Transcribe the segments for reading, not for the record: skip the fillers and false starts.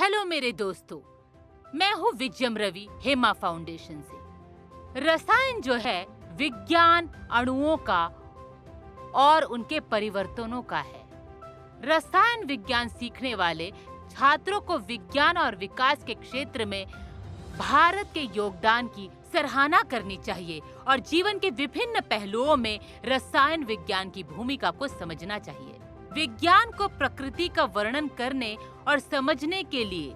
Hello मेरे दोस्तों, मैं हूँ विजयम रवि हेमा फाउंडेशन से। रसायन जो है विज्ञान अणुओं का और उनके परिवर्तनों का है। रसायन विज्ञान सीखने वाले छात्रों को विज्ञान और विकास के क्षेत्र में भारत के योगदान की सराहना करनी चाहिए और जीवन के विभिन्न पहलुओं में रसायन विज्ञान की भूमिका को समझना चाहिए। विज्ञान को प्रकृति का वर्णन करने और समझने के लिए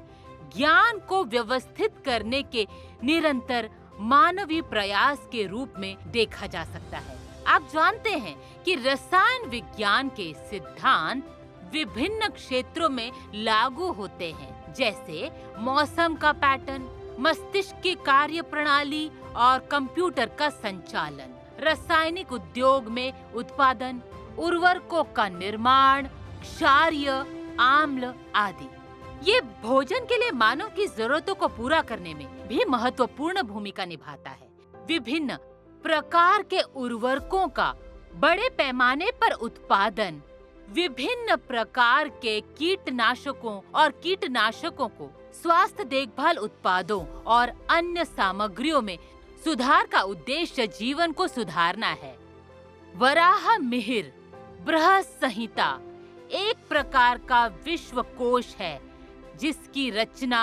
ज्ञान को व्यवस्थित करने के निरंतर मानवीय प्रयास के रूप में देखा जा सकता है। आप जानते हैं कि रसायन विज्ञान के सिद्धांत विभिन्न क्षेत्रों में लागू होते हैं, जैसे मौसम का पैटर्न, मस्तिष्क की कार्य प्रणाली और कंप्यूटर का संचालन, रासायनिक उद्योग में उत्पादन, उर्वरकों का निर्माण, क्षारीय आम्ल आदि। ये भोजन के लिए मानव की जरूरतों को पूरा करने में भी महत्वपूर्ण भूमिका निभाता है। विभिन्न प्रकार के उर्वरकों का बड़े पैमाने पर उत्पादन, विभिन्न प्रकार के कीटनाशकों और कीटनाशकों को स्वास्थ्य देखभाल उत्पादों और अन्य सामग्रियों में सुधार का उद्देश्य जीवन को सुधारना है। वराह मिहिर बृहत संहिता एक प्रकार का विश्वकोश है जिसकी रचना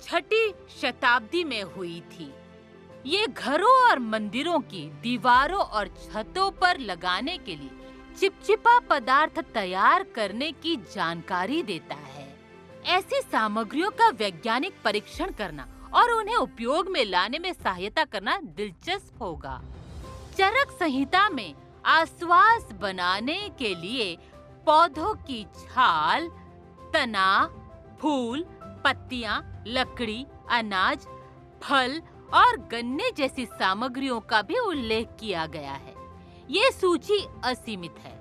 6वीं शताब्दी में हुई थी। ये घरों और मंदिरों की दीवारों और छतों पर लगाने के लिए चिपचिपा पदार्थ तैयार करने की जानकारी देता है। ऐसी सामग्रियों का वैज्ञानिक परीक्षण करना और उन्हें उपयोग में लाने में सहायता करना दिलचस्प होगा। चरक संहिता में आश्वास बनाने के लिए पौधों की छाल, तना, फूल, पत्तियां, लकड़ी, अनाज, फल और गन्ने जैसी सामग्रियों का भी उल्लेख किया गया है। ये सूची असीमित है।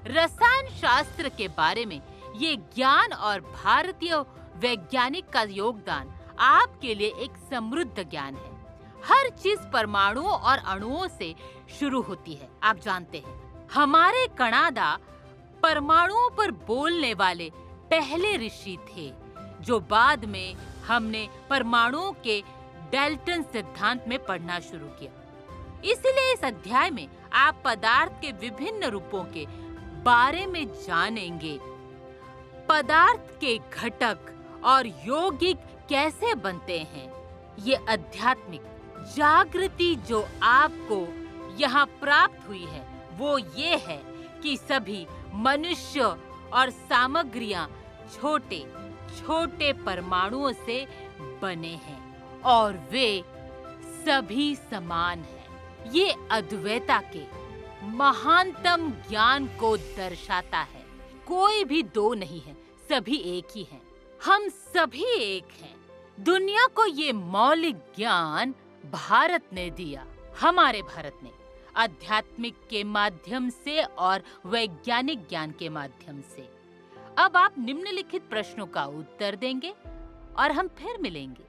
रसायन शास्त्र के बारे में ये ज्ञान और भारतीय वैज्ञानिक का योगदान आपके लिए एक समृद्ध ज्ञान है। हर चीज परमाणुओं और अणुओं से शुरू होती है। आप जानते हैं, हमारे कणादा परमाणुओं पर बोलने वाले पहले ऋषि थे, जो बाद में हमने परमाणुओं के डाल्टन सिद्धांत में पढ़ना शुरू किया। इसलिए इस अध्याय में आप पदार्थ के विभिन्न रूपों के बारे में जानेंगे। पदार्थ के घटक और यौगिक कैसे बनते हैं। ये आध्यात्मिक जागृति जो आपको यहाँ प्राप्त हुई है, वो ये है कि सभी मनुष्य और सामग्रियाँ छोटे छोटे परमाणुओं से बने हैं और वे सभी समान हैं। ये अद्वैता के महानतम ज्ञान को दर्शाता है। कोई भी दो नहीं है, सभी एक ही हैं। हम सभी एक हैं। दुनिया को ये मौलिक ज्ञान भारत ने दिया। हमारे भारत ने आध्यात्मिक के माध्यम से और वैज्ञानिक ज्ञान के माध्यम से। अब आप निम्नलिखित प्रश्नों का उत्तर देंगे और हम फिर मिलेंगे।